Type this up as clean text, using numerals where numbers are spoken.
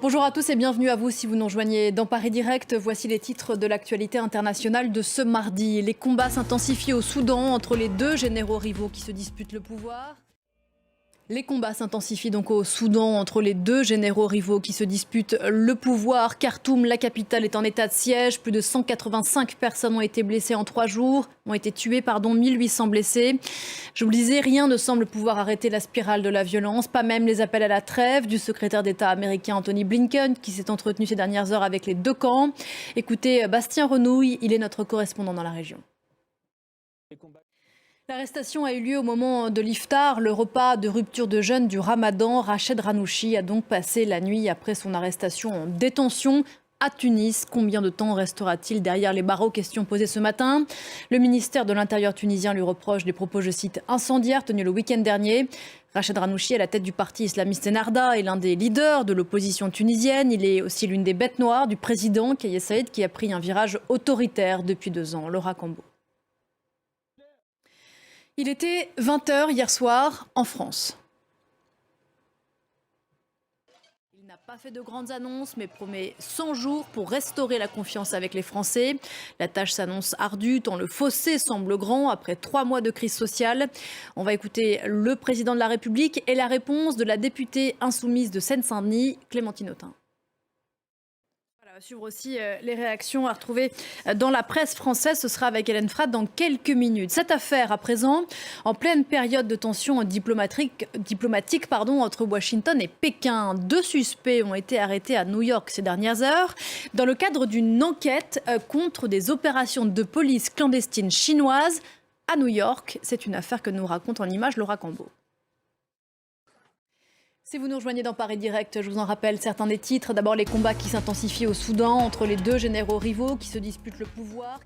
Bonjour à tous et bienvenue à vous si vous nous rejoignez dans Paris Direct. Voici les titres de l'actualité internationale de ce mardi. Les combats s'intensifient au Soudan entre les deux généraux rivaux qui se disputent le pouvoir. Les combats s'intensifient donc au Soudan entre les deux généraux rivaux qui se disputent le pouvoir. Khartoum, la capitale, est en état de siège. Plus de 185 personnes ont été blessées en 3 jours, ont été tuées, 1800 blessés. Je vous le disais, rien ne semble pouvoir arrêter la spirale de la violence, pas même les appels à la trêve du secrétaire d'État américain Antony Blinken qui s'est entretenu ces dernières heures avec les deux camps. Écoutez Bastien Renouille, il est notre correspondant dans la région. L'arrestation a eu lieu au moment de l'iftar, le repas de rupture de jeûne du Ramadan. Rached Ghannouchi a donc passé la nuit après son arrestation en détention à Tunis. Combien de temps restera-t-il derrière les barreaux? Question posée ce matin. Le ministère de l'Intérieur tunisien lui reproche des propos, je cite, incendiaires tenus le week-end dernier. Rached Ghannouchi, à la tête du parti islamiste Ennahda, est l'un des leaders de l'opposition tunisienne. Il est aussi l'une des bêtes noires du président Kais Saied qui a pris un virage autoritaire depuis 2 ans. Laura Cambo. Il était 20h hier soir en France. Il n'a pas fait de grandes annonces, mais promet 100 jours pour restaurer la confiance avec les Français. La tâche s'annonce ardue, tant le fossé semble grand après 3 mois de crise sociale. On va écouter le président de la République et la réponse de la députée insoumise de Seine-Saint-Denis, Clémentine Autain. À suivre aussi les réactions à retrouver dans la presse française. Ce sera avec Hélène Frade dans quelques minutes. Cette affaire, à présent, en pleine période de tension diplomatique entre Washington et Pékin. 2 suspects ont été arrêtés à New York ces dernières heures dans le cadre d'une enquête contre des opérations de police clandestines chinoises à New York. C'est une affaire que nous raconte en images Laura Cambo. Si vous nous rejoignez dans Paris Direct, je vous en rappelle certains des titres. D'abord, les combats qui s'intensifient au Soudan entre les deux généraux rivaux qui se disputent le pouvoir.